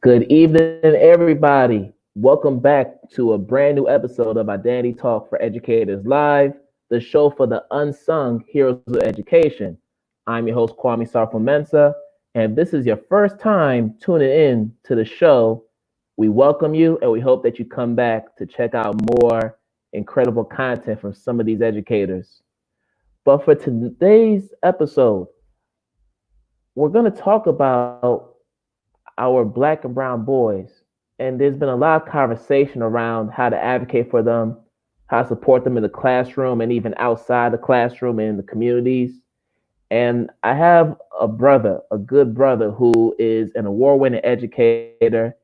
Good evening, everybody. Welcome back to a brand new episode of Identity Talk for Educators Live, the show for the unsung heroes of education. I'm your host, Kwame Sarfo-Mensah, and if this is your first time tuning in to the show, we welcome you and we hope that you come back to check out more incredible content from some of these educators. But for today's episode, we're going to talk about our black and brown boys. And there's been a lot of conversation around how to advocate for them, how to support them in the classroom and even outside the classroom and in the communities. And I have a brother, a good brother, who is an award winning educator.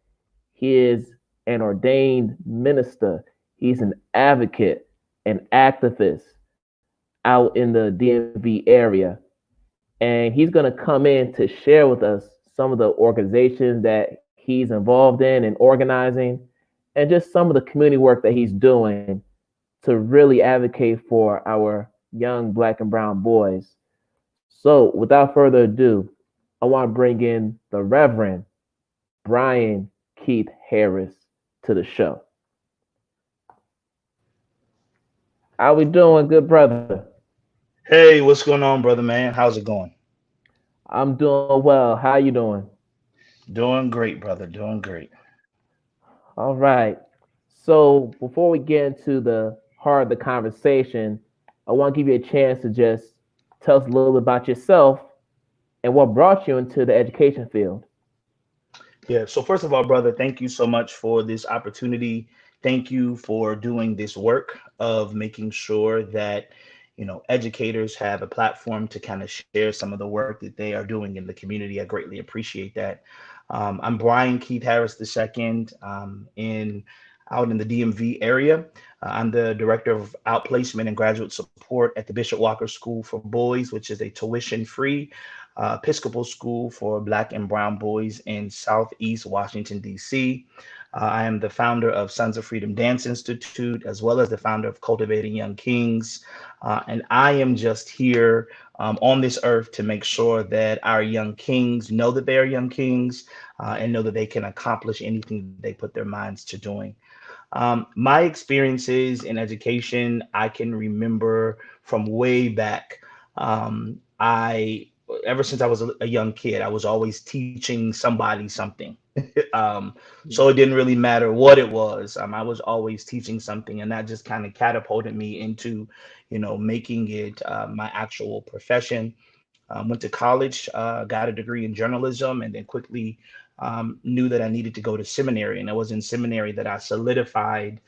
He is an ordained minister, he's an advocate, an activist out in the DMV area. And he's going to come in to share with us some of the organizations that he's involved in and organizing, and just some of the community work that he's doing to really advocate for our young black and brown boys. So, without further ado, I want to bring in the Reverend Brian Keith Harris to the show. How we doing, good brother? Hey, what's going on, brother man? How's it going? I'm doing well. How you doing? Doing great, brother. Doing great. All right. So before we get into the heart of the conversation, I want to give you a chance to just tell us a little bit about yourself and what brought you into the education field. Yeah, so first of all, brother, thank you so much for this opportunity. Thank you for doing this work of making sure that, educators have a platform to kind of share some of the work that they are doing in the community. I greatly appreciate that. I'm Brian Keith Harris II, in out in the DMV area. I'm the director of Outplacement and Graduate Support at the Bishop Walker School for Boys, which is a tuition-free Episcopal school for Black and Brown boys in Southeast Washington, D.C. I am the founder of Sons of Freedom Dance Institute, as well as the founder of Cultivating Young Kings. And I am just here on this earth to make sure that our young kings know that they are young kings and know that they can accomplish anything that they put their minds to doing. My experiences in education, I can remember from way back. I Ever since I was a young kid, I was always teaching somebody something. um, so it didn't really matter what it was. I was always teaching something, and that just kind of catapulted me into, making it my actual profession. Went to college, got a degree in journalism, and then quickly knew that I needed to go to seminary. And it was in seminary that I solidified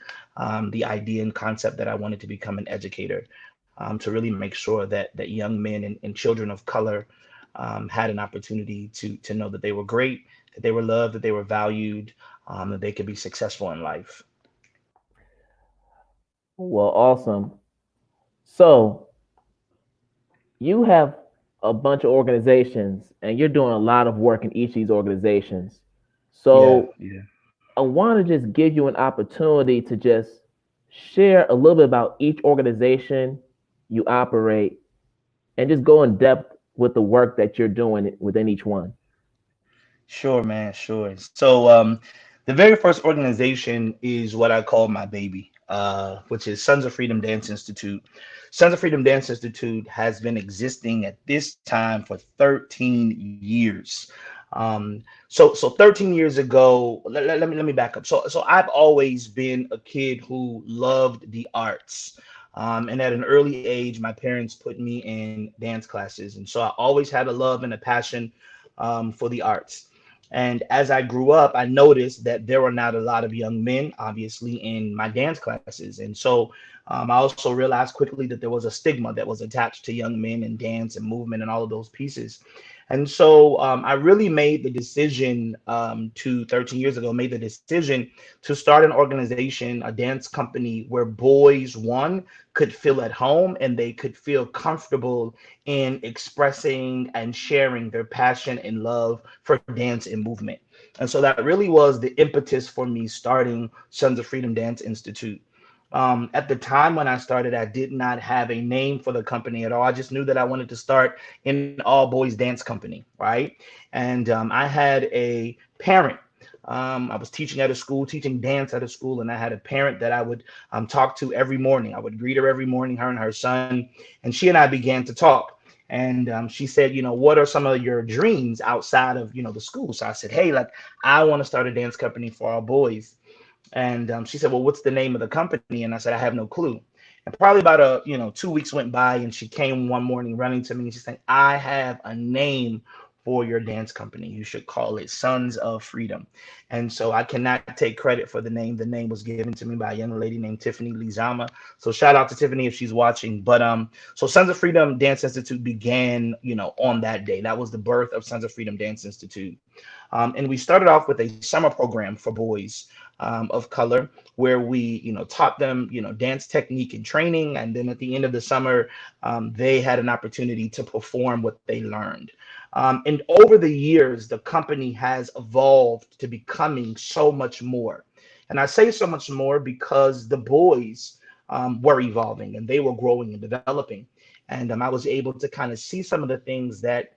the idea and concept that I wanted to become an educator, to really make sure that young men and children of color had an opportunity to know that they were great, that they were loved, that they were valued, that they could be successful in life. Well, awesome. So you have a bunch of organizations and you're doing a lot of work in each of these organizations. Yeah, So yeah. I want to just give you an opportunity to just share a little bit about each organization you operate and just go in depth with the work that you're doing within each one. Sure, man, sure. So, the very first organization is what I call my baby, which is Sons of Freedom Dance Institute. Sons of Freedom Dance Institute has been existing at this time for 13 years. So 13 years ago, let me back up. So I've always been a kid who loved the arts. And at an early age, my parents put me in dance classes. And so I always had a love and a passion for the arts. And as I grew up, I noticed that there were not a lot of young men, obviously, in my dance classes. And so I also realized quickly that there was a stigma that was attached to young men and dance and movement and all of those pieces. And so I really made the decision 13 years ago, made the decision to start an organization, a dance company where boys, one, could feel at home and they could feel comfortable in expressing and sharing their passion and love for dance and movement. And so that really was the impetus for me starting Sons of Freedom Dance Institute. At the time when I started, I did not have a name for the company at all. I just knew that I wanted to start an all boys dance company, right? And I had a parent I was teaching at a school, teaching dance at a school, and I had a parent that I would talk to every morning. I would greet her every morning, her and her son, and she and I began to talk. And she said, what are some of your dreams outside of, the school? So I said, hey, like, I want to start a dance company for our boys. And she said, well, what's the name of the company? And I said, I have no clue. And probably about 2 weeks went by, and she came one morning running to me and she said, I have a name for your dance company. You should call it Sons of Freedom. And so I cannot take credit for the name. The name was given to me by a young lady named Tiffany Lizama. So shout out to Tiffany if she's watching. But so Sons of Freedom Dance Institute began, on that day. That was the birth of Sons of Freedom Dance Institute. And we started off with a summer program for boys of color, where we, taught them, dance technique and training. And then at the end of the summer, they had an opportunity to perform what they learned. And over the years, the company has evolved to becoming so much more. And I say so much more because the boys were evolving and they were growing and developing. And I was able to kind of see some of the things that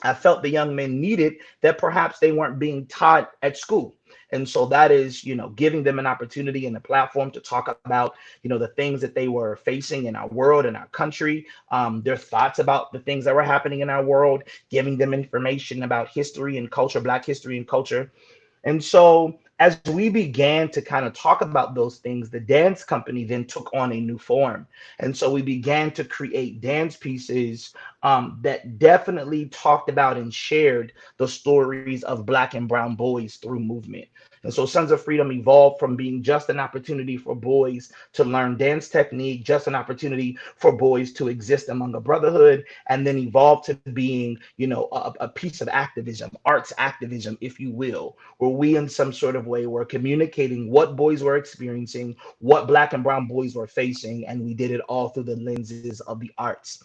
I felt the young men needed that perhaps they weren't being taught at school. And so that is, giving them an opportunity and a platform to talk about, the things that they were facing in our world, in our country, their thoughts about the things that were happening in our world, giving them information about history and culture, Black history and culture. And so as we began to kind of talk about those things, the dance company then took on a new form. And so we began to create dance pieces that definitely talked about and shared the stories of Black and brown boys through movement. And so Sons of Freedom evolved from being just an opportunity for boys to learn dance technique, just an opportunity for boys to exist among a brotherhood, and then evolved to being, a piece of activism, arts activism, if you will, where we in some sort of way were communicating what boys were experiencing, what Black and brown boys were facing, and we did it all through the lenses of the arts.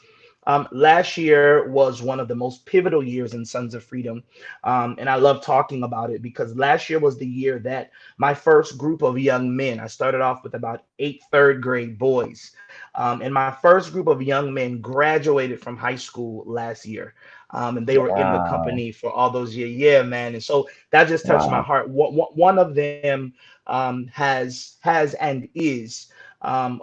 Last year was one of the most pivotal years in Sons of Freedom. And I love talking about it because last year was the year that my first group of young men, I started off with about 8 third grade boys. And my first group of young men graduated from high school last year. And they were in the Wow. company for all those years. Yeah, man. And so that just touched my Wow. heart. One of them has and is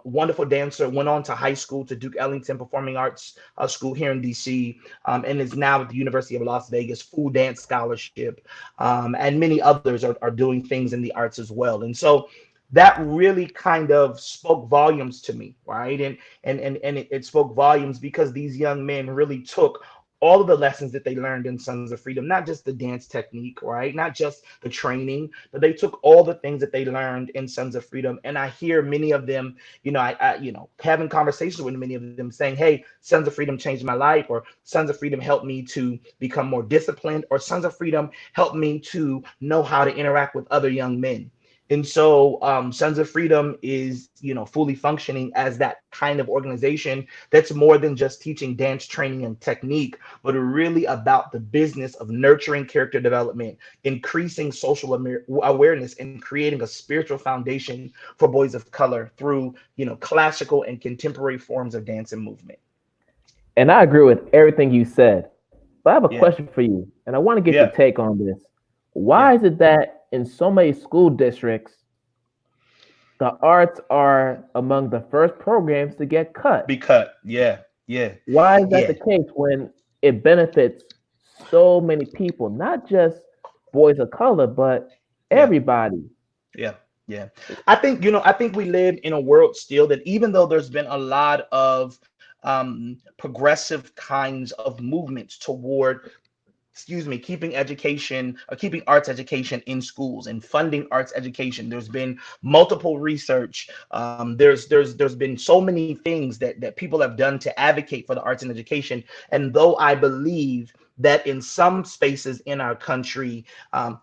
wonderful dancer, went on to high school to Duke Ellington Performing Arts School here in DC, and is now at the University of Las Vegas, full dance scholarship, and many others are doing things in the arts as well. And so that really kind of spoke volumes to me, right? And it spoke volumes because these young men really took all of the lessons that they learned in Sons of Freedom, not just the dance technique, right? Not just the training, but they took all the things that they learned in Sons of Freedom. And I hear many of them, having conversations with many of them saying, hey, Sons of Freedom changed my life, or Sons of Freedom helped me to become more disciplined, or Sons of Freedom helped me to know how to interact with other young men. And so Sons of Freedom is, fully functioning as that kind of organization that's more than just teaching dance training and technique, but really about the business of nurturing character development, increasing social awareness, and creating a spiritual foundation for boys of color through, classical and contemporary forms of dance and movement. And I agree with everything you said. But I have a Yeah, question for you, and I want to get your yeah, take on this. yeah. Why is it that in so many school districts, the arts are among the first programs to get Be cut? cut. Yeah, yeah, Why is that yeah, the case when it benefits so many people, not just boys of color, but yeah. everybody? Yeah, yeah. I think we live in a world still that even though there's been a lot of progressive kinds of movements toward, excuse me, keeping education or keeping arts education in schools and funding arts education. There's been multiple research. There's been so many things that people have done to advocate for the arts and education. And though I believe that in some spaces in our country,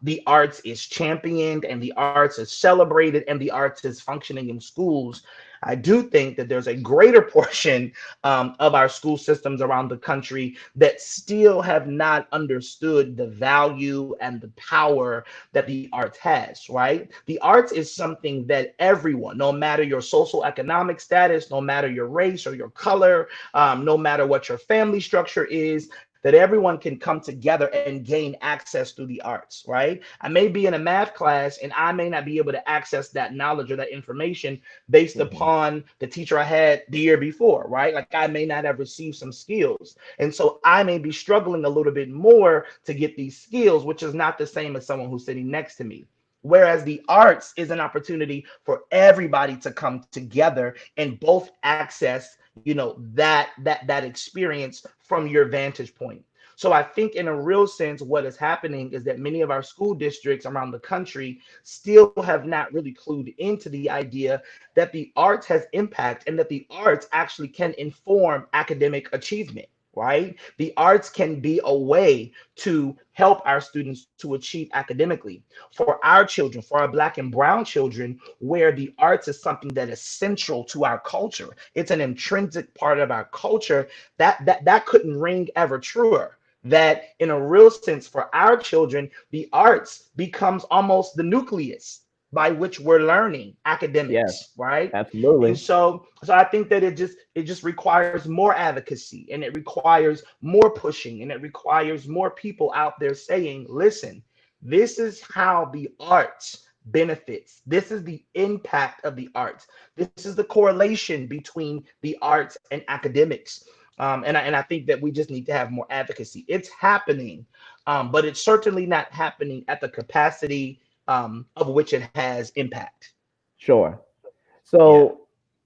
the arts is championed and the arts is celebrated and the arts is functioning in schools, I do think that there's a greater portion of our school systems around the country that still have not understood the value and the power that the arts has, right? The arts is something that everyone, no matter your social economic status, no matter your race or your color, no matter what your family structure is, that everyone can come together and gain access through the arts, right? I may be in a math class and I may not be able to access that knowledge or that information based Mhm. upon the teacher I had the year before, right? Like I may not have received some skills. And so I may be struggling a little bit more to get these skills, which is not the same as someone who's sitting next to me. Whereas the arts is an opportunity for everybody to come together and both access, that experience from your vantage point. So I think in a real sense, what is happening is that many of our school districts around the country still have not really clued into the idea that the arts has impact and that the arts actually can inform academic achievement, right? The arts can be a way to help our students to achieve academically. For our children, for our Black and Brown children, where the arts is something that is central to our culture, it's an intrinsic part of our culture, that couldn't ring ever truer. That in a real sense, for our children, the arts becomes almost the nucleus by which we're learning Yes, academics, right? And absolutely. so I think that it just requires more advocacy, and it requires more pushing, and it requires more people out there saying, listen, this is how the arts benefits. This is the impact of the arts. This is the correlation between the arts and academics. And I think that we just need to have more advocacy. It's happening, but it's certainly not happening at the capacity of which it has impact. Sure. Yeah, So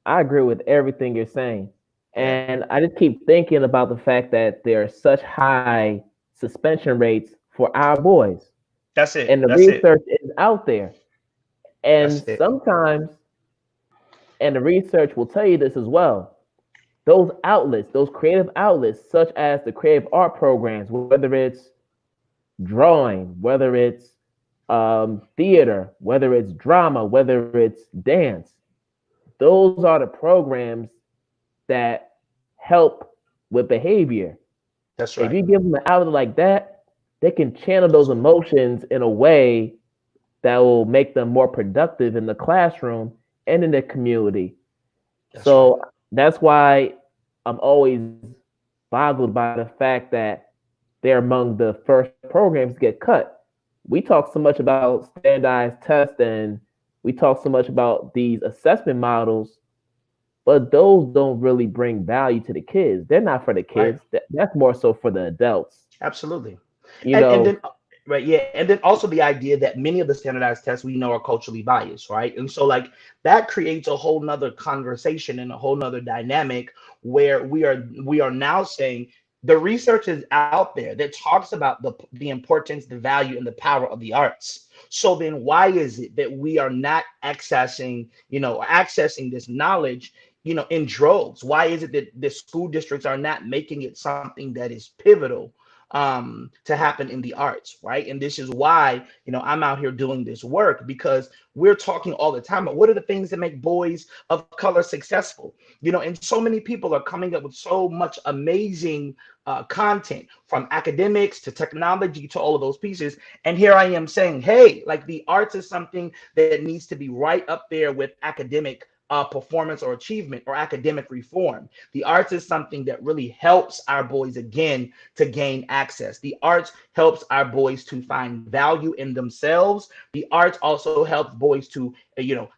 I agree with everything you're saying. yeah, And I just keep thinking about the fact that there are such high suspension rates for our boys. that's it. And the That's it. research is out there. And That's it. sometimes, and the research will tell you this as well, those outlets, those creative outlets, such as the creative art programs, whether it's drawing, whether it's theater, whether it's drama, whether it's dance, those are the programs that help with behavior. That's If right. you give them an outlet like that, they can channel those emotions in a way that will make them more productive in the classroom and in the community. That's right. So that's why I'm always boggled by the fact that they're among the first programs to get cut. We talk so much about standardized tests and we talk so much about these assessment models, but those don't really bring value to the kids. They're not for the Right. kids. That's more so for the adults. Absolutely. You And then know, right, yeah, and then also the idea that many of the standardized tests we know are culturally biased, right? And so like that creates a whole nother conversation and a whole nother dynamic where we are now saying the research is out there that talks about the importance, the value, and the power of the arts. So then why is it that we are not accessing this knowledge, in droves? Why is it that the school districts are not making it something that is pivotal to happen in the arts, right? And this is why, I'm out here doing this work, because we're talking all the time about what are the things that make boys of color successful, and so many people are coming up with so much amazing content, from academics to technology to all of those pieces. And here I am saying, hey, like the arts is something that needs to be right up there with academic performance or achievement or academic reform. The arts is something that really helps our boys again to gain access. The arts helps our boys to find value in themselves. The arts also helps boys to,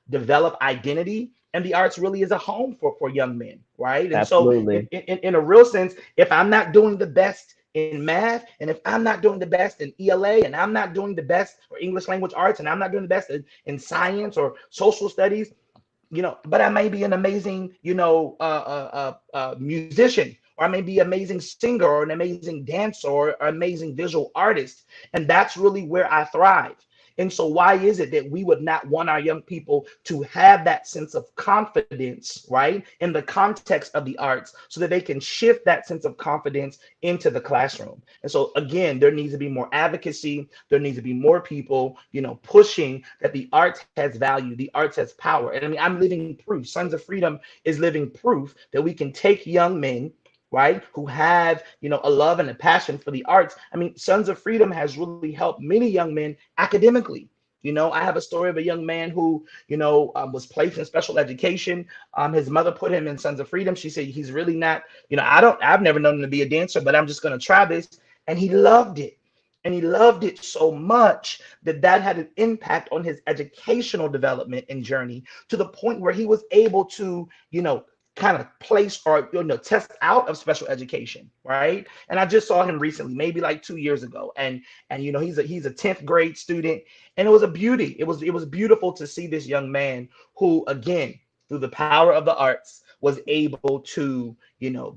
develop identity. And the arts really is a home for young men, right? And so, absolutely. in a real sense, if I'm not doing the best in math, and if I'm not doing the best in ELA, and I'm not doing the best or English language arts, and I'm not doing the best in science or social studies, but I may be an amazing, musician, or I may be an amazing singer, or an amazing dancer, or an amazing visual artist. And that's really where I thrive. And so, why is it that we would not want our young people to have that sense of confidence, right, in the context of the arts, so that they can shift that sense of confidence into the classroom? And so, again, there needs to be more advocacy. There needs to be more people, pushing that the arts has value, the arts has power. And I mean, I'm living proof. Sons of Freedom is living proof that we can take young men, right, who have, a love and a passion for the arts. I mean, Sons of Freedom has really helped many young men academically. I have a story of a young man who, was placed in special education. His mother put him in Sons of Freedom. She said he's really not, I've never known him to be a dancer, but I'm just going to try this. And he loved it. And he loved it so much that that had an impact on his educational development and journey, to the point where he was able to, kind of place or test out of special education, right? And I just saw him recently, maybe like 2 years ago, and he's a 10th grade student, and it was a beauty. It was beautiful to see this young man who, again, through the power of the arts, was able to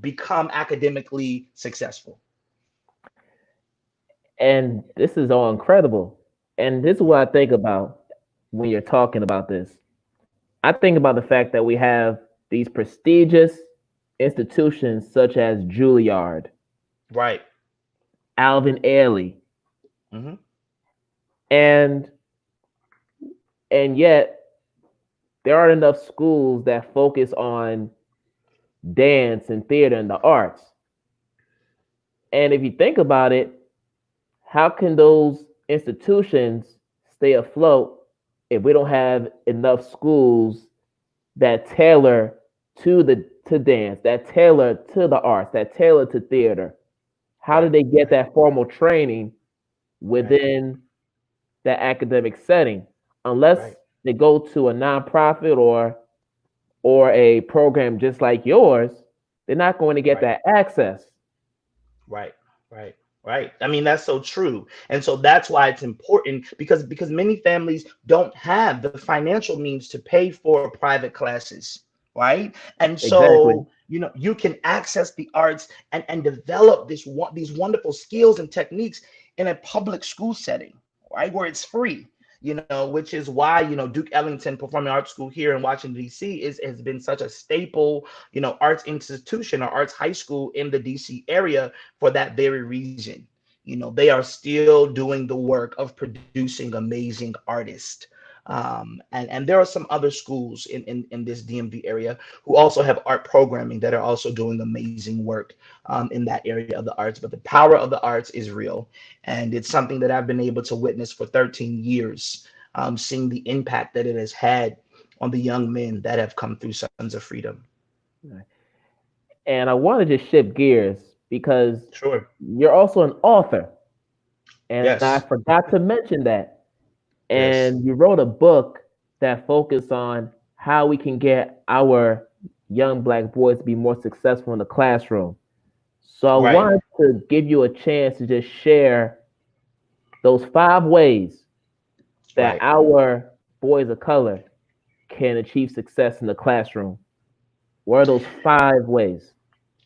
become academically successful. And this is all incredible. And this is what I think about when you're talking about this. I think about the fact that we have these prestigious institutions such as Juilliard, Right. Alvin Ailey, Hmm. and yet there aren't enough schools that focus on dance and theater and the arts. And if you think about it, how can those institutions stay afloat if we don't have enough schools that tailor to dance, that tailor to the arts, that tailor to theater? How do Right. they get Right. that formal training Right. within that academic setting? Unless Right. they go to a nonprofit or a program just like yours, they're not going to get Right. that access. Right, right, right. I mean, that's so true. And so that's why it's important, because many families don't have the financial means to pay for private classes, right? And so, Exactly. you can access the arts and develop these wonderful skills and techniques in a public school setting, right? Where it's free. Which is why, Duke Ellington Performing Arts School here in Washington, D.C. has been such a staple, arts institution or arts high school in the DC area, for that very reason. They are still doing the work of producing amazing artists. And there are some other schools in this DMV area who also have art programming that are also doing amazing work in that area of the arts. But the power of the arts is real. And it's something that I've been able to witness for 13 years, seeing the impact that it has had on the young men that have come through Sons of Freedom. And I want to just shift gears because Sure. you're also an author. And I Yes. forgot to mention that. Yes. And you wrote a book that focused on how we can get our young black boys to be more successful in the classroom. So I Right. wanted to give you a chance to just share those 5 ways that Right. our boys of color can achieve success in the classroom. What are those 5 ways?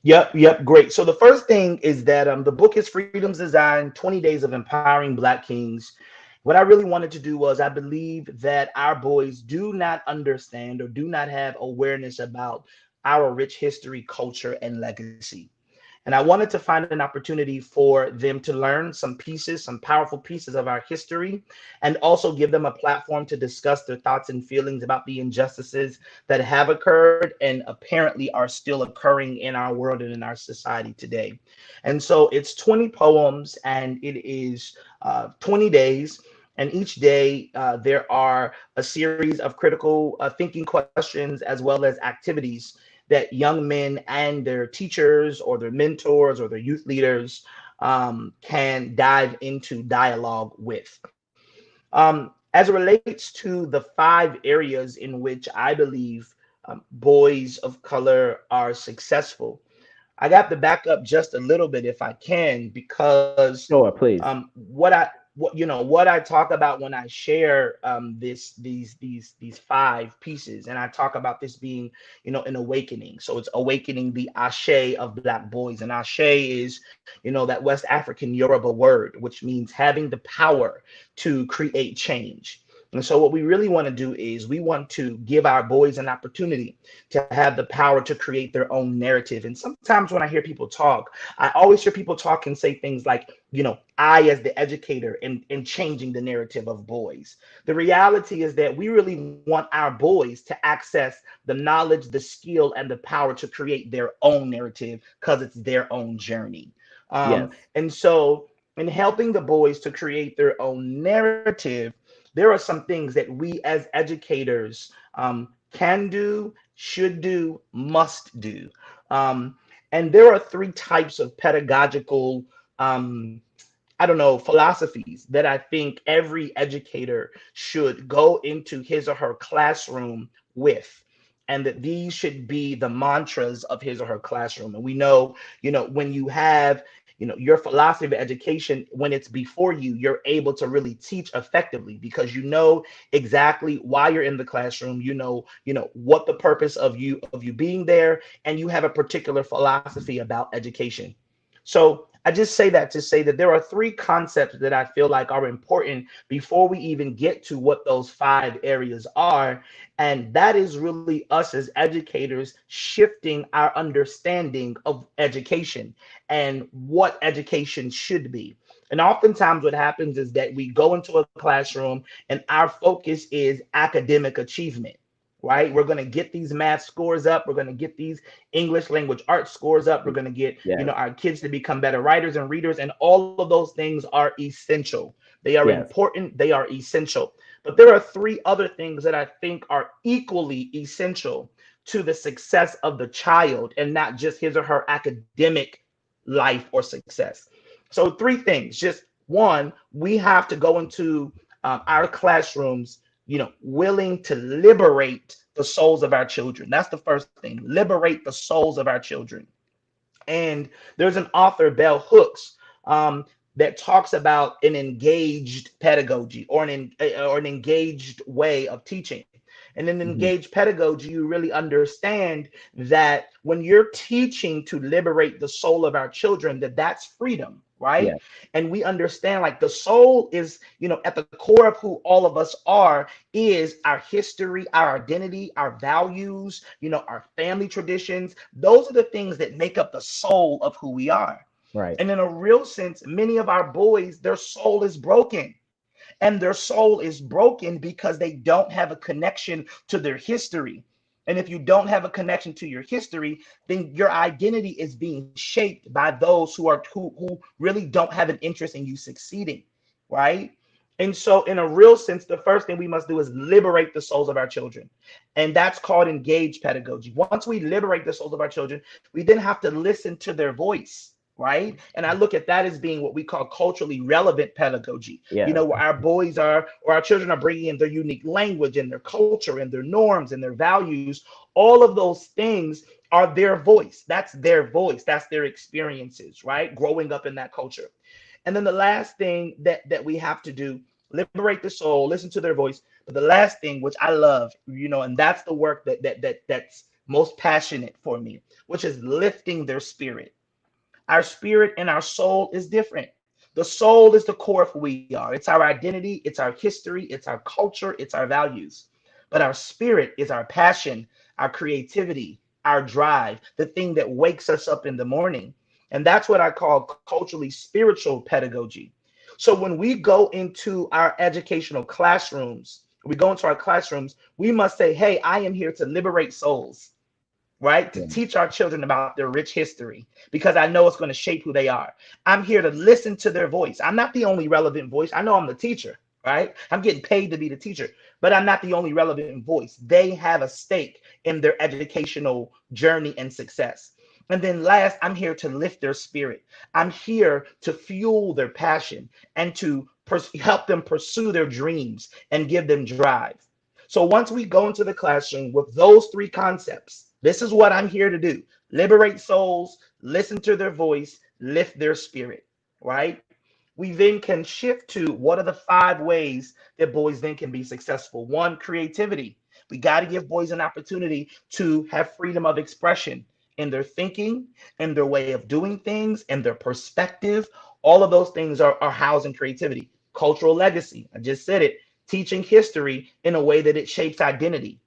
Yep, yep, great. So the first thing is that the book is Freedom's Design: 20 Days of Empowering Black Kings. What I really wanted to do was, I believe that our boys do not understand or do not have awareness about our rich history, culture, and legacy. And I wanted to find an opportunity for them to learn some pieces, some powerful pieces of our history, and also give them a platform to discuss their thoughts and feelings about the injustices that have occurred and apparently are still occurring in our world and in our society today. And so it's 20 poems, and it is 20 days. And each day, there are a series of critical thinking questions, as well as activities that young men and their teachers or their mentors or their youth leaders can dive into dialogue with. As it relates to the 5 areas in which I believe boys of color are successful, I got to back up just a little bit if I can, because Sure, please. what I talk about when I share these 5 pieces, and I talk about this being an awakening. So it's awakening the ashe of black boys, and ashe is that West African Yoruba word, which means having the power to create change. And so what we really want to do is we want to give our boys an opportunity to have the power to create their own narrative. And sometimes when I hear people talk, I always hear people talk and say things like, I as the educator in changing the narrative of boys. The reality is that we really want our boys to access the knowledge, the skill, and the power to create their own narrative, because it's their own journey. Yes. And so in helping the boys to create their own narrative, there are some things that we as educators can do, should do, must do. Um, and there are three types of pedagogical, I don't know, philosophies that I think every educator should go into his or her classroom with. And that these should be the mantras of his or her classroom. And we know, when you have, your philosophy of education, when it's before you, you're able to really teach effectively because you know exactly why you're in the classroom. What the purpose of you being there, and you have a particular philosophy about education. So I just say that to say that there are three concepts that I feel like are important before we even get to what those five areas are. And that is really us as educators shifting our understanding of education and what education should be. And oftentimes, what happens is that we go into a classroom and our focus is academic achievement. Right? We're going to get these math scores up. We're going to get these English language arts scores up. We're going to get, Yes. our kids to become better writers and readers. And all of those things are essential. They are Yes. important. They are essential. But there are three other things that I think are equally essential to the success of the child and not just his or her academic life or success. So, three things. Just one, we have to go into our classrooms, willing to liberate the souls of our children. That's the first thing. Liberate the souls of our children. And there's an author, Bell Hooks, that talks about an engaged pedagogy or an engaged way of teaching. And in Hmm. engaged pedagogy, you really understand that when you're teaching to liberate the soul of our children, that's freedom, right? Yes. And we understand like the soul is, at the core of who all of us are is our history, our identity, our values, our family traditions. Those are the things that make up the soul of who we are. Right. And in a real sense, many of our boys, their soul is broken. And their soul is broken because they don't have a connection to their history. And if you don't have a connection to your history, then your identity is being shaped by those who really don't have an interest in you succeeding, right? And so, in a real sense, the first thing we must do is liberate the souls of our children. And that's called engaged pedagogy. Once we liberate the souls of our children, we then have to listen to their voice, right? And I look at that as being what we call culturally relevant pedagogy, Yes. where our boys are or our children are bringing in their unique language and their culture and their norms and their values. All of those things are their voice. That's their voice. That's their experiences, right? Growing up in that culture. And then the last thing that we have to do, liberate the soul, listen to their voice. But the last thing, which I love, and that's the work that's most passionate for me, which is lifting their spirit. Our spirit and our soul is different. The soul is the core of who we are. It's our identity, it's our history, it's our culture, it's our values. But our spirit is our passion, our creativity, our drive, the thing that wakes us up in the morning. And that's what I call culturally spiritual pedagogy. So when we go into our educational classrooms, we go into our classrooms, we must say, hey, I am here to liberate souls, right? To Yeah. teach our children about their rich history because I know it's going to shape who they are. I'm here to listen to their voice. I'm not the only relevant voice. I know I'm the teacher, right? I'm getting paid to be the teacher, but I'm not the only relevant voice. They have a stake in their educational journey and success. And then last, I'm here to lift their spirit. I'm here to fuel their passion and to help them pursue their dreams and give them drive. So once we go into the classroom with those three concepts, this is what I'm here to do: liberate souls, listen to their voice, lift their spirit, right? We then can shift to what are the five ways that boys then can be successful. One, creativity. We got to give boys an opportunity to have freedom of expression in their thinking, in their way of doing things, in their perspective. All of those things are housed in creativity. Cultural legacy. I just said it. Teaching history in a way that it shapes identity.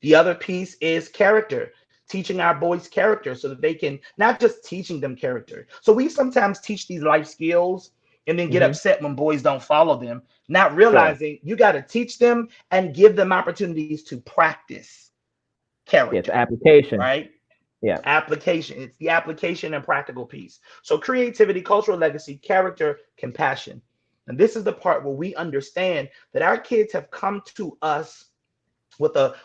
The other piece is character, teaching our boys character so that they can not just teaching them character. So we sometimes teach these life skills and then get Hmm. upset when boys don't follow them, not Sure. realizing you got to teach them and give them opportunities to practice Yes. character, Application. right? Yeah. Application. It's the application and practical piece. So creativity, cultural legacy, character, compassion. And this is the part where we understand that our kids have come to us with a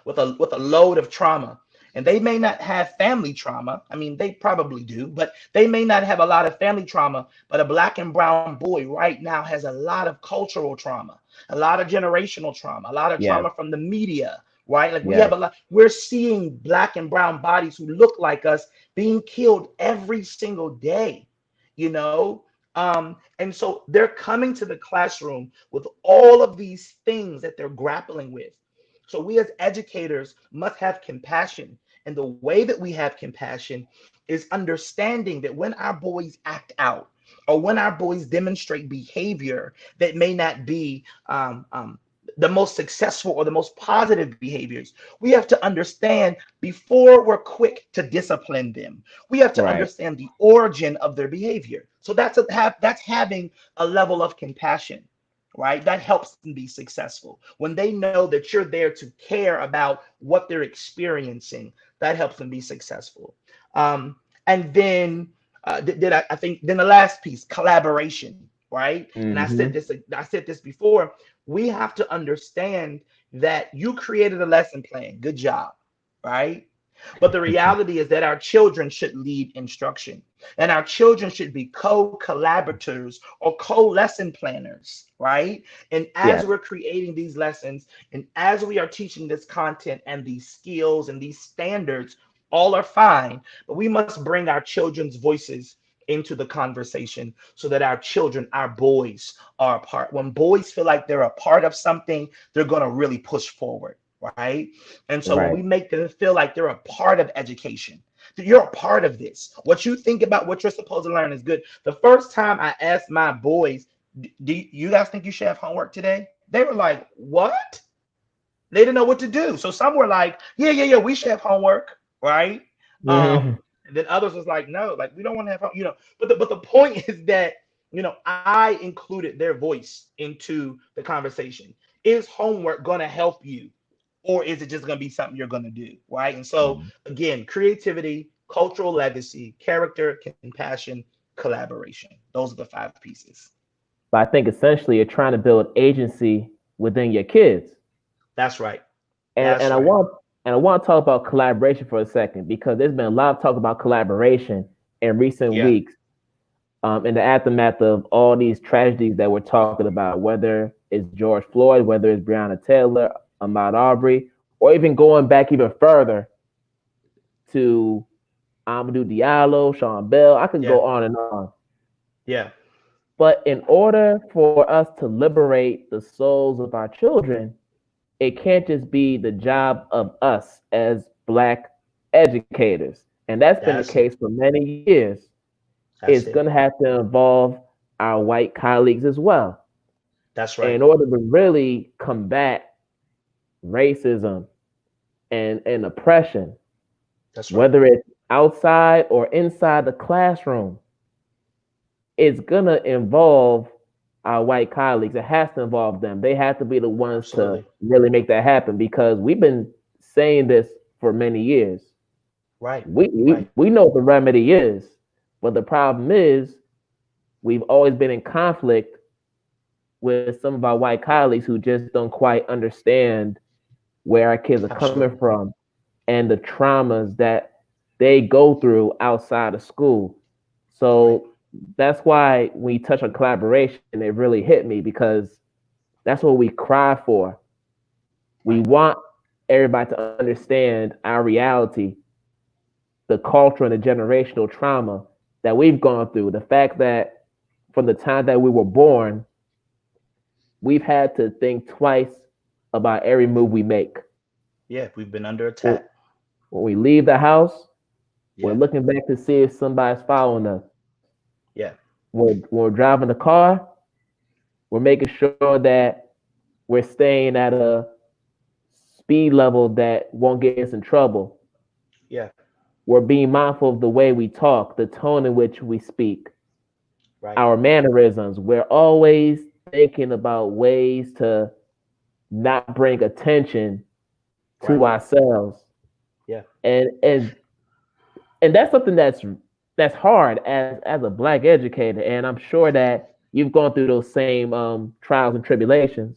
load of trauma, and they may not have family trauma. I mean, they probably do, but they may not have a lot of family trauma. But a black and brown boy right now has a lot of cultural trauma, a lot of generational trauma, a lot of Yes. trauma from the media, right? Like we Yes. have a lot, we're seeing black and brown bodies who look like us being killed every single day, you know. And so they're coming to the classroom with all of these things that they're grappling with. So we as educators must have compassion. And the way that we have compassion is understanding that when our boys act out, or when our boys demonstrate behavior that may not be the most successful or the most positive behaviors, we have to understand before we're quick to discipline them. We have to Right. understand the origin of their behavior. So that's having a level of compassion, right? That helps them be successful. When they know that you're there to care about what they're experiencing, that helps them be successful. And then I think then the last piece, collaboration, right? And Mm-hmm. I said this before. We have to understand that you created a lesson plan. Good job, right? But the reality is that our children should lead instruction, and our children should be co-collaborators or co-lesson planners, right? And as Yes. we're creating these lessons, and as we are teaching this content and these skills and these standards, all are fine, but we must bring our children's voices into the conversation so that our children, our boys, are a part. When boys feel like they're a part of something, they're going to really push forward, right? And so when we Right. make them feel like they're a part of education, that you're a part of this, what you think about what you're supposed to learn is good. The first time I asked my boys, do you guys think you should have homework today? They were like, what? They didn't know what to do. So some were like, yeah, we should have homework, right? Mm-hmm. And then others was like, no, like we don't want to have, But the point is that I included their voice into the conversation. Is homework going to help you, or is it just going to be something you're going to do, right? And so again, creativity, cultural legacy, character, compassion, collaboration. Those are the 5 pieces. But I think essentially you're trying to build agency within your kids. That's right. And That's and I right. want and I want to talk about collaboration for a second because there's been a lot of talk about collaboration in recent Yeah. weeks, in the aftermath of all these tragedies that we're talking about, whether it's George Floyd, whether it's Breonna Taylor, Ahmaud Arbery, or even going back even further to Amadou Diallo, Sean Bell. I could Yeah. go on and on. Yeah. But in order for us to liberate the souls of our children, it can't just be the job of us as Black educators. And that's been the That's it. case for many years. That's It's it. going to have to involve our white colleagues as well. That's right. In order to really combat racism and oppression, That's right. whether it's outside or inside the classroom, it's going to involve our white colleagues. It has to involve them. They have to be the ones to Absolutely. really make that happen because we've been saying this for many years. Right. We, Right. we, we know what the remedy is, but the problem is we've always been in conflict with some of our white colleagues who just don't quite understand where our kids are coming Absolutely. from and the traumas that they go through outside of school. Right. So that's why when you touch on collaboration, it really hit me because that's what we cry for. We Right. want everybody to understand our reality, the culture and the generational trauma that we've gone through. The fact that from the time that we were born, we've had to think twice about every move we make. Yeah. We've been under When attack. when we leave the house, we're Yeah. looking back to see if somebody's following us. Yeah. When we're driving the car, we're making sure that we're staying at a speed level that won't get us in trouble. Yeah. We're being mindful of the way we talk, the tone in which we speak, Right. our mannerisms. We're always thinking about ways to not bring attention to Right. ourselves. Yeah. And and that's something that's hard as a Black educator. And I'm sure that you've gone through those same trials and tribulations.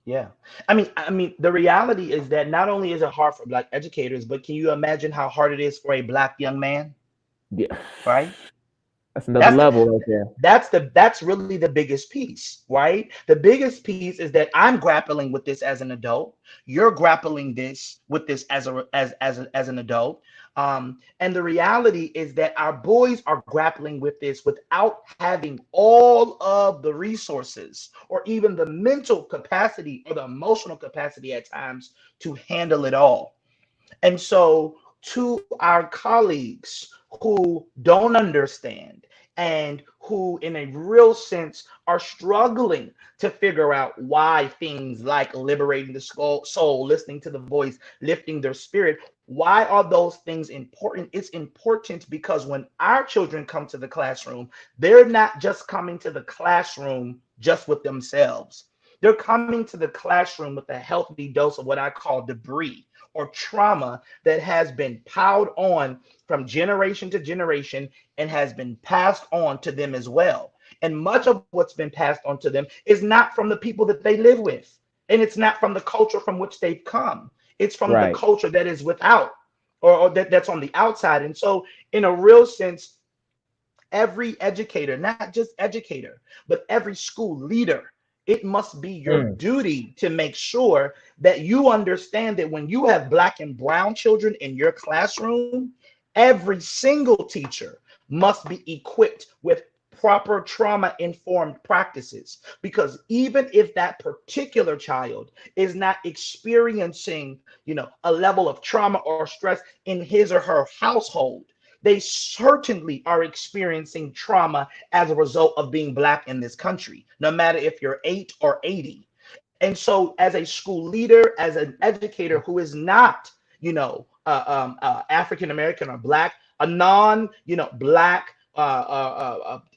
Yeah. I mean, the reality is that not only is it hard for Black educators, but can you imagine how hard it is for a Black young man, Yeah, right? that's another That's the level right there. that's really the biggest piece, right? The biggest piece is that I'm grappling with this as an adult. You're grappling this with this as as an adult. And the reality is that our boys are grappling with this without having all of the resources or even the mental capacity or the emotional capacity at times to handle it all. And so, to our colleagues who don't understand and who, in a real sense, are struggling to figure out why things like liberating the soul, listening to the voice, lifting their spirit, why are those things important? It's important because when our children come to the classroom, they're not just coming to the classroom just with themselves. They're coming to the classroom with a healthy dose of what I call debris or trauma that has been piled on from generation to generation and has been passed on to them as well. And much of what's been passed on to them is not from the people that they live with. And it's not from the culture from which they've come. It's from the Right. culture that is without or that's on the outside. And so, in a real sense, every educator, not just educator, but every school leader, it must be your Mm, duty to make sure that you understand that when you have Black and brown children in your classroom, every single teacher must be equipped with proper trauma informed practices, because even if that particular child is not experiencing, a level of trauma or stress in his or her household, they certainly are experiencing trauma as a result of being Black in this country, no matter if you're 8 or 80. And so, as a school leader, as an educator who is not, African American or Black, a non, Black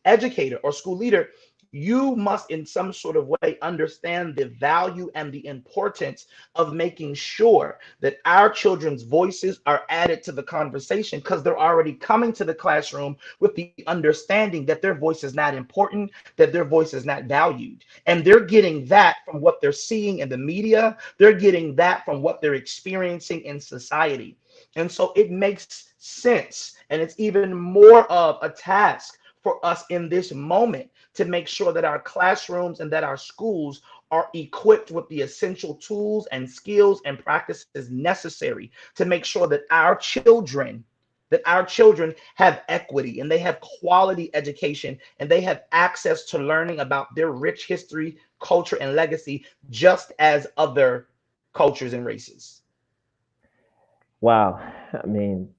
educator or school leader, you must, in some sort of way, understand the value and the importance of making sure that our children's voices are added to the conversation, because they're already coming to the classroom with the understanding that their voice is not important, that their voice is not valued. And they're getting that from what they're seeing in the media, they're getting that from what they're experiencing in society. And so it makes sense. And it's even more of a task for us in this moment to make sure that our classrooms and that our schools are equipped with the essential tools and skills and practices necessary to make sure that our children have equity and they have quality education and they have access to learning about their rich history, culture, and legacy, just as other cultures and races. wow. I mean,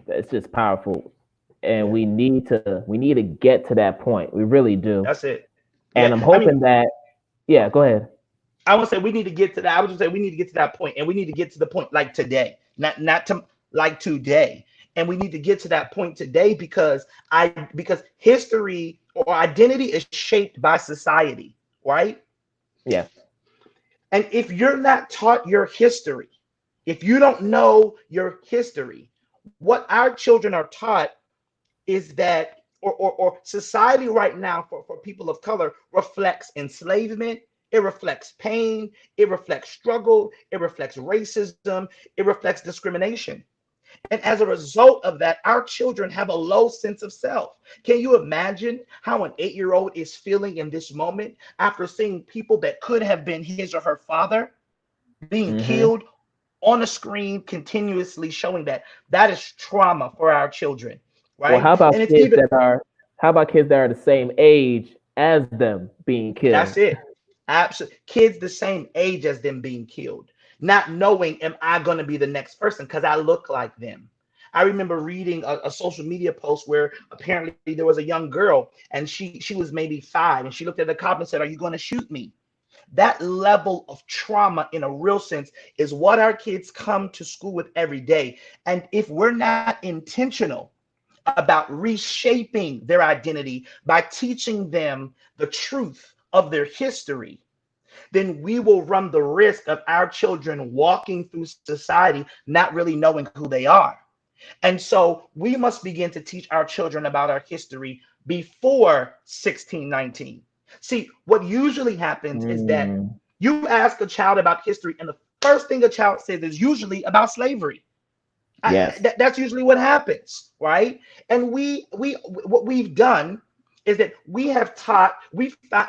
it's just powerful, and Yeah, we need to get to that point. We really do. that's it. And Yeah, I'm I mean, hoping that. Yeah, go ahead. I would say we need to get to that. I would just say we need to get to that point, and we need to get to the point like today, not to like today, and we need to get to that point today because history or identity is shaped by society, right? Yes. And if you're not taught your history, if you don't know your history, what our children are taught is that, or society right now for people of color reflects enslavement, it reflects pain, it reflects struggle, it reflects racism, it reflects discrimination. And as a result of that, our children have a low sense of self. Can you imagine how an 8-year-old is feeling in this moment after seeing people that could have been his or her father being Hmm. killed on a screen, continuously showing that? That is trauma for our children, Well, right? And it's even, how about kids that are the same age as them being that's killed? it. Absolutely. Kids the same age as them being killed, not knowing, am I going to be the next person because I look like them? I remember reading a social media post where apparently there was a young girl and she was maybe 5 and she looked at the cop and said, "Are you going to shoot me?" That level of trauma, in a real sense, is what our kids come to school with every day. And if we're not intentional about reshaping their identity by teaching them the truth of their history, then we will run the risk of our children walking through society not really knowing who they are. And so we must begin to teach our children about our history before 1619. See, what usually happens is that Mm, you ask a child about history, and the first thing a child says is usually about slavery. yes. That's usually what happens, right? And we what we've done is that we've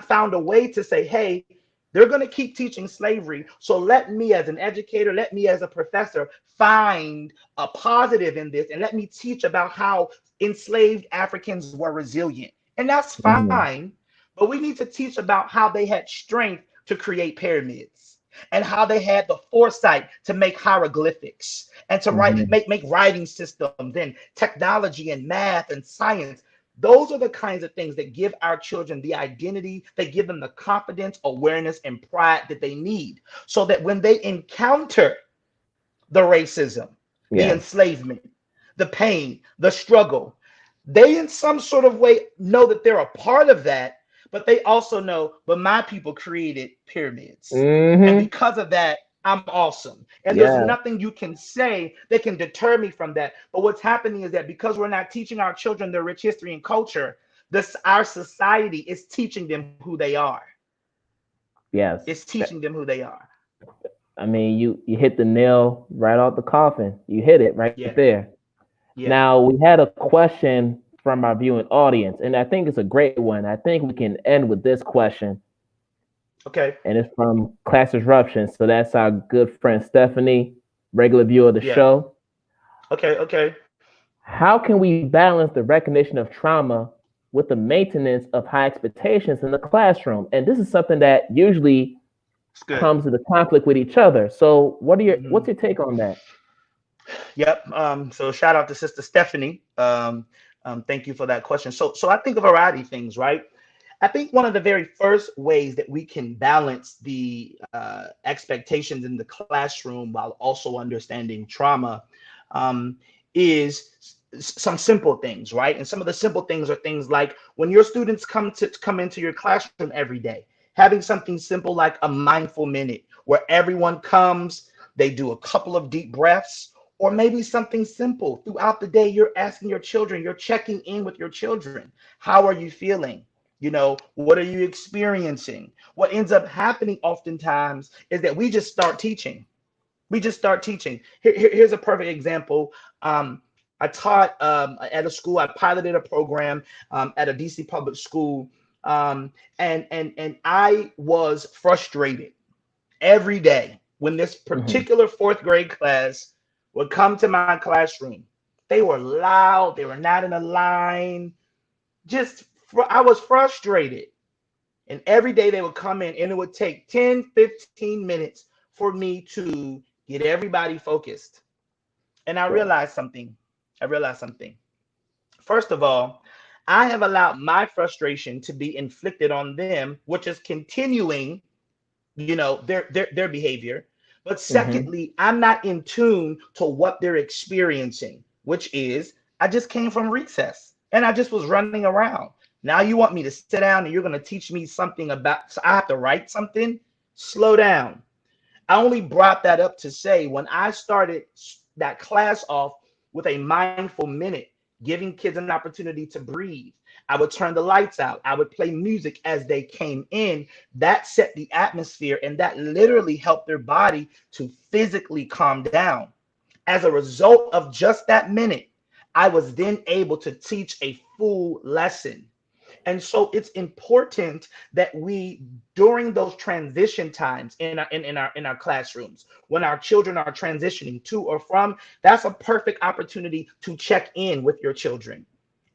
found a way to say, hey, they're going to keep teaching slavery, so let me as an educator, let me as a professor find a positive in this, and let me teach about how enslaved Africans were resilient. And that's Mhm, fine, but we need to teach about how they had strength to create pyramids, and how they had the foresight to make hieroglyphics, and to mhm. make writing systems, and technology and math and science. Those are the kinds of things that give our children the identity, they give them the confidence, awareness, and pride that they need, so that when they encounter the racism, the Yes. enslavement, the pain, the struggle, they in some sort of way know that they're a part of that, but they also know, but my people created pyramids. And Hmm. because of that, I'm awesome. And there's Yeah. nothing you can say that can deter me from that. But what's happening is that because we're not teaching our children their rich history and culture, this our society is teaching them who they are. Yes. It's teaching them who they are. I mean, you hit the nail right off the coffin. You hit it right Yeah. there. Yeah. Now we had a question from our viewing audience, and I think it's a great one. I think we can end with this question, Okay. and it's from Class Disruption. So that's our good friend Stephanie, regular viewer of the Yeah. show. Okay. Okay. How can we balance the recognition of trauma with the maintenance of high expectations in the classroom? And this is something that usually It's good. comes into conflict with each other. So what's Mhm. your take on that? Yep. So shout out to Sister Stephanie. Thank you for that question. So I think a variety of things, right? I think one of the very first ways that we can balance the expectations in the classroom while also understanding trauma um, is some simple things, right? And some of the simple things are things like when your students come into your classroom every day, having something simple like a mindful minute where everyone comes, they do a couple of deep breaths, or maybe something simple throughout the day. You're asking your children, you're checking in with your children. How are you feeling? What are you experiencing? What ends up happening oftentimes is that we just start teaching. We just start teaching. Here's a perfect example. I taught at a school. I piloted a program at a DC public school, and I was frustrated every day when this Mhm. particular fourth grade class would come to my classroom. They were loud. They were not in a line. I was frustrated. And every day they would come in, and it would take 10, 15 minutes for me to get everybody focused. And I Sure. realized something. I realized something. First of all, I have allowed my frustration to be inflicted on them, which is continuing, their behavior. But Hmm. secondly, I'm not in tune to what they're experiencing, which is I just came from recess and I just was running around. Now you want me to sit down and you're going to teach me something about, so I have to write something? Slow down. I only brought that up to say when I started that class off with a mindful minute, giving kids an opportunity to breathe, I would turn the lights out. I would play music as they came in. That set the atmosphere, and that literally helped their body to physically calm down. As a result of just that minute, I was then able to teach a full lesson. And so it's important that we, during those transition times in our classrooms, when our children are transitioning to or from, that's a perfect opportunity to check in with your children.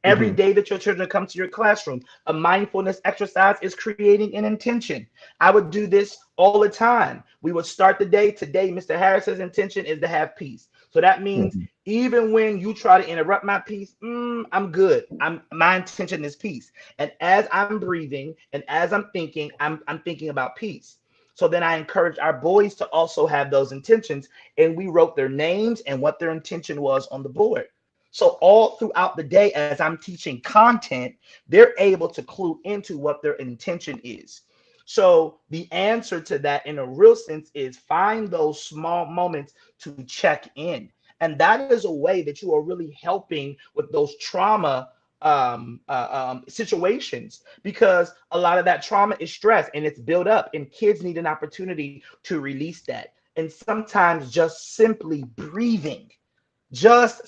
Every Hmm. day that your children come to your classroom, a mindfulness exercise is creating an intention. I would do this all the time. We would start the day. Today, Mr. Harris's intention is to have peace. So that means Hmm. even when you try to interrupt my peace, I'm good. My intention is peace. And as I'm breathing and as I'm thinking, I'm thinking about peace. So then I encourage our boys to also have those intentions, and we wrote their names and what their intention was on the board. So all throughout the day, as I'm teaching content, they're able to clue into what their intention is. So the answer to that in a real sense is find those small moments to check in. And that is a way that you are really helping with those trauma situations, because a lot of that trauma is stress and it's built up, and kids need an opportunity to release that. And sometimes just simply breathing is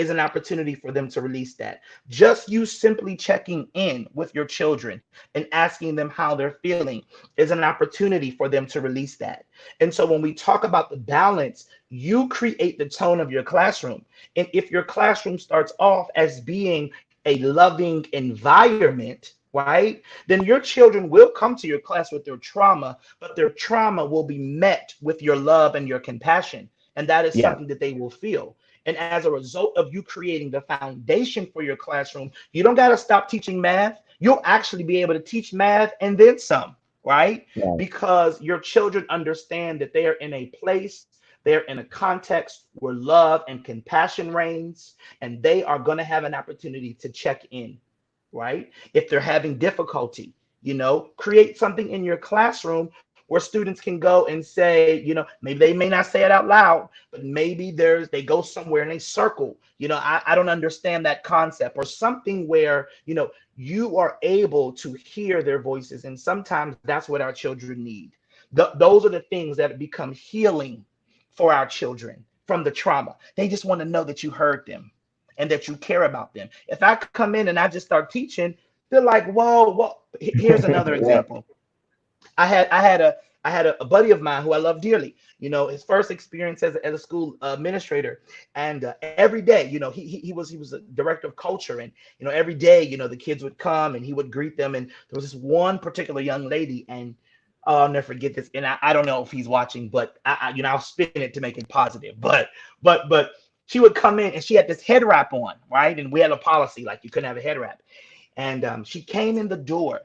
an opportunity for them to release that. Just you simply checking in with your children and asking them how they're feeling is an opportunity for them to release that. And so when we talk about the balance, you create the tone of your classroom. And if your classroom starts off as being a loving environment, right, then your children will come to your class with their trauma, but their trauma will be met with your love and your compassion. And that is Yeah. something that they will feel. And as a result of you creating the foundation for your classroom, you don't got to stop teaching math. You'll actually be able to teach math and then some, right? Right. Because your children understand that they are in a place, they're in a context where love and compassion reigns, and they are going to have an opportunity to check in, right? If they're having difficulty, create something in your classroom where students can go and say, maybe they may not say it out loud, but maybe they go somewhere and they circle, I don't understand that concept, or something where, you are able to hear their voices. And sometimes that's what our children need. Those are the things that become healing for our children from the trauma. They just want to know that you heard them and that you care about them. If I come in and I just start teaching, they're like, whoa, whoa. Here's another Yeah. example. I had a buddy of mine who I love dearly. His first experience as a school administrator, and every day, he was a director of culture, and every day, the kids would come and he would greet them, and there was this one particular young lady, and I'll never forget this. And I don't know if he's watching, but I'll spin it to make it positive. But she would come in and she had this head wrap on, right? And we had a policy like you couldn't have a head wrap, and she came in the door.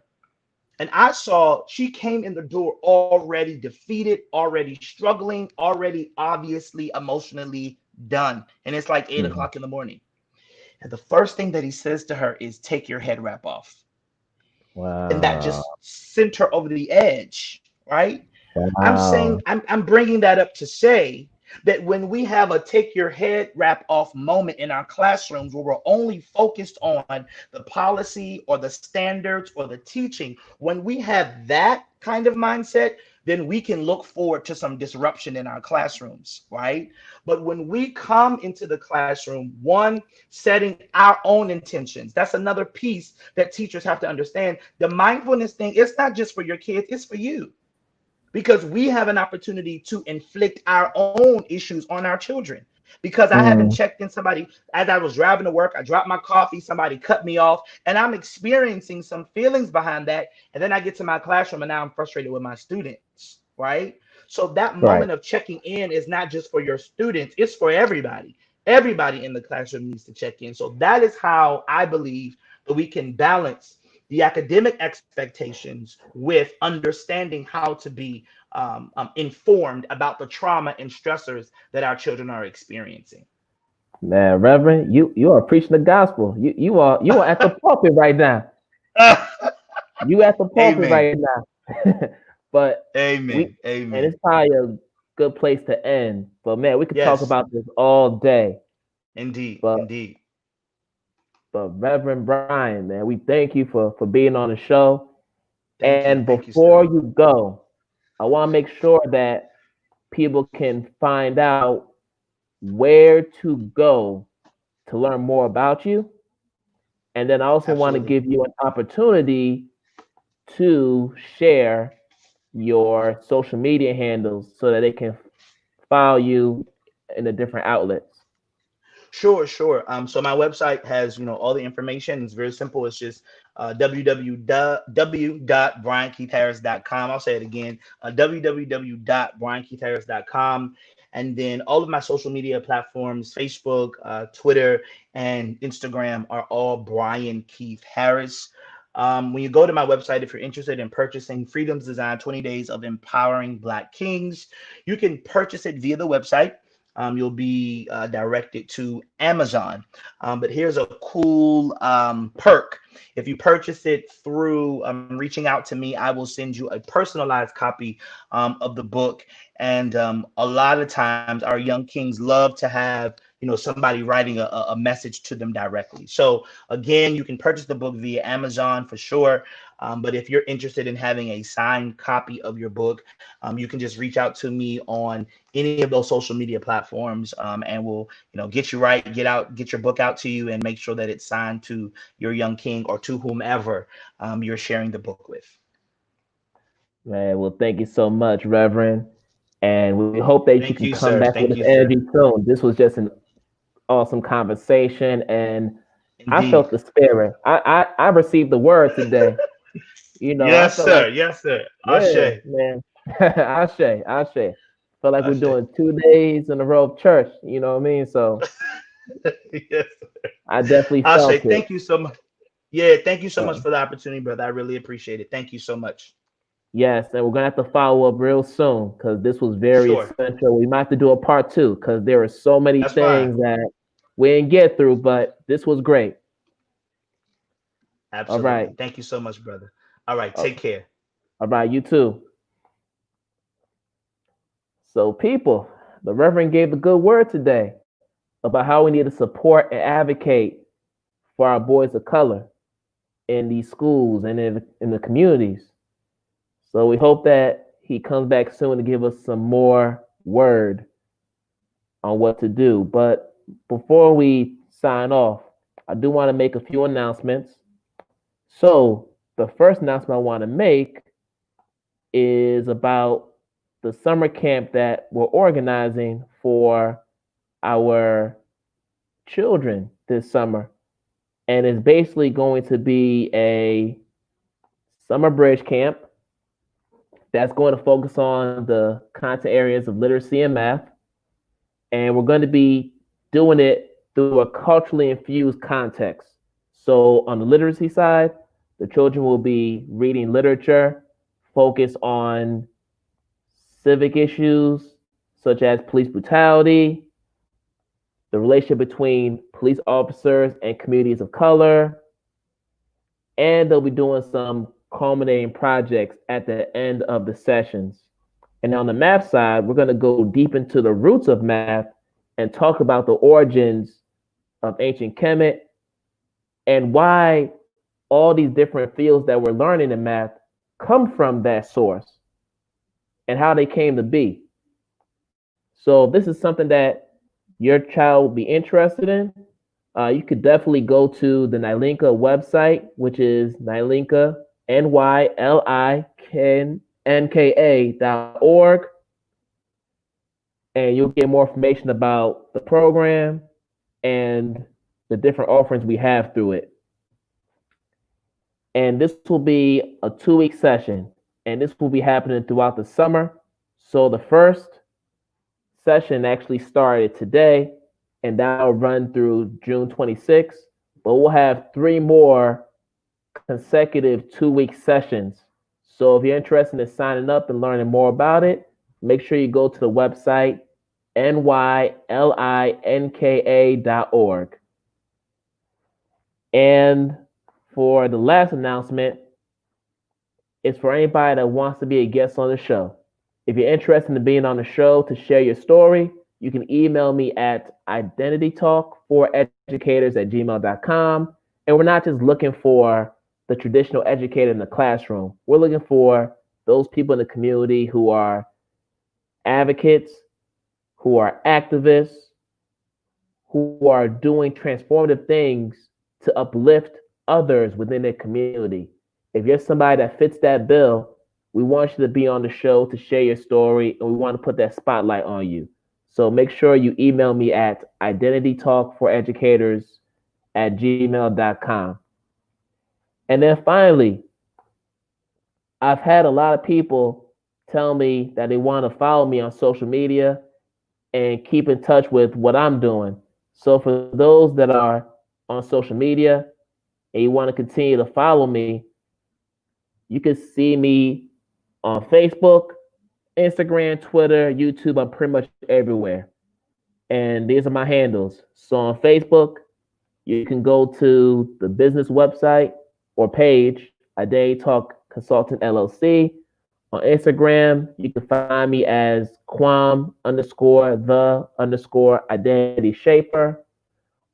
And I saw she came in the door already defeated, already struggling, already obviously emotionally done. And it's like 8 o'clock in the morning. And the first thing that he says to her is, "Take your head wrap off." And that Wow. just sent her over the edge, right? I'm saying, Wow. I'm bringing that up to say that when we have a take your head wrap off moment in our classrooms where we're only focused on the policy or the standards or the teaching, when we have that kind of mindset, then we can look forward to some disruption in our classrooms, right? But when we come into the classroom, one, setting our own intentions, that's another piece that teachers have to understand. The mindfulness thing, it's not just for your kids, it's for you, because we have an opportunity to inflict our own issues on our children. Because I haven't Mm, checked in somebody as I was driving to work, I dropped my coffee, somebody cut me off, and I'm experiencing some feelings behind that. And then I get to my classroom and now I'm frustrated with my students, right? So that moment right. of checking in is not just for your students, it's for everybody. Everybody in the classroom needs to check in. So that is how I believe that we can balance the academic expectations with understanding how to be informed about the trauma and stressors that our children are experiencing. Man, Reverend, you are preaching the gospel. You are at the pulpit right now. You at the pulpit Amen. right now. But we Amen. and Amen. it's probably a good place to end. But man, we could talk Yes, about this all day. indeed. But Indeed. Reverend Brian, man, we thank you for being on the show. Thank you. And Thank you, before sir. you go, I want to make sure that people can find out where to go to learn more about you. And then I also want to Absolutely. give you an opportunity to share your social media handles so that they can follow you in the different outlets. Sure, sure. So my website has, all the information. It's very simple. It's just www.briankeithharris.com. I'll say it again, www.briankeithharris.com. And then all of my social media platforms, Facebook, Twitter, and Instagram are all Brian Keith Harris. When you go to my website, if you're interested in purchasing Freedom's Design 20 Days of Empowering Black Kings, you can purchase it via the website. You'll be directed to Amazon. But here's a cool perk. If you purchase it through reaching out to me, I will send you a personalized copy of the book. And a lot of times, our young kings love to have somebody writing a message to them directly. So again, you can purchase the book via Amazon for sure. But if you're interested in having a signed copy of your book, you can just reach out to me on any of those social media platforms, and we'll get you right, get your book out to you, and make sure that it's signed to your young king or to whomever you're sharing the book with. Man, well, thank you so much, Reverend. And we hope that you Thank can you, come sir. back with Thank this you, sir. energy soon. This was just an awesome conversation, and I Indeed. felt the spirit. I received the word today. I Yes, felt like, sir. Yes, sir. yeah, Ashe. man. Ashe, Ashe. Feel like we're Ashe. doing 2 days in a row of church. You know what I mean? So Yes. I definitely Ashe. felt it. Thank you so much. Yeah, thank you so much So, for the opportunity, brother. I really appreciate it. Thank you so much. yes, and we're gonna have to follow up real soon because this was very Sure. essential. We might have to do a part two because there are so many That's fine. things that we didn't get through, but this was great. All right. Absolutely. Thank you so much, brother. All right. Uh, Take care. All right, you too. So, people, the Reverend gave a good word today about how we need to support and advocate for our boys of color in these schools and in the communities. So, we hope that he comes back soon to give us some more word on what to do. But before we sign off, I do want to make a few announcements. So, the first announcement I want to make is about the summer camp that we're organizing for our children this summer. And it's basically going to be a summer bridge camp that's going to focus on the content areas of literacy and math. And we're going to be doing it through a culturally infused context. So, on the literacy side, the children will be reading literature focused on civic issues such as police brutality, the relationship between police officers and communities of color, and they'll be doing some culminating projects at the end of the sessions. And on the math side, we're going to go deep into the roots of math and talk about the origins of ancient Kemet and why all these different fields that we're learning in math come from that source and how they came to be. So, if this is something that your child will be interested in, you could definitely go to the Nylinka website, which is Nylinka, NYLINKA.org, and you'll get more information about the program and the different offerings we have through it. And this will be a 2 week session, and this will be happening throughout the summer. So the first session actually started today, and that will run through June 26th. But we'll have 3 more consecutive 2 week sessions. So if you're interested in signing up and learning more about it, make sure you go to the website nylinka.org. And for the last announcement, it's for anybody that wants to be a guest on the show. If you're interested in being on the show to share your story, you can email me at identitytalk4educators@gmail.com. And we're not just looking for the traditional educator in the classroom. We're looking for those people in the community who are advocates, who are activists, who are doing transformative things to uplift others within their community. If you're somebody that fits that bill, we want you to be on the show to share your story, and we want to put that spotlight on you. So make sure you email me at identitytalk4educators@gmail.com. And then finally, I've had a lot of people tell me that they want to follow me on social media and keep in touch with what I'm doing. So for those that are on social media and you want to continue to follow me, you can see me on Facebook, Instagram, Twitter, YouTube. I'm pretty much everywhere. And these are my handles. So on Facebook, you can go to the business website or page, Identity Talk Consultant LLC, On Instagram, you can find me as Quam_the_identity shaper.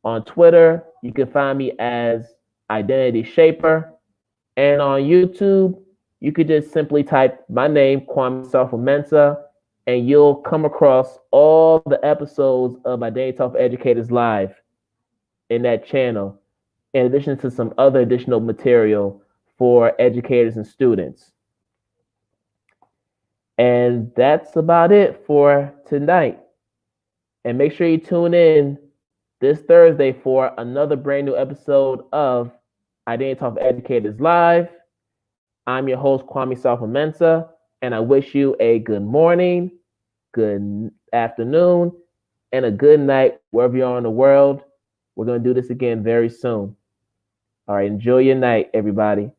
On Twitter, you can find me as Identity Shaper. And on YouTube, you could just simply type my name, Kwame Sarfo-Mensah, and you'll come across all the episodes of Identity Talk for Educators Live in that channel, in addition to some other additional material for educators and students. And that's about it for tonight. And make sure you tune in this Thursday for another brand new episode of Identity Talk for Educators Live. I'm your host, Kwame Sarfo-Mensah, and I wish you a good morning, good afternoon, and a good night wherever you are in the world. We're going to do this again very soon. All right, enjoy your night, everybody.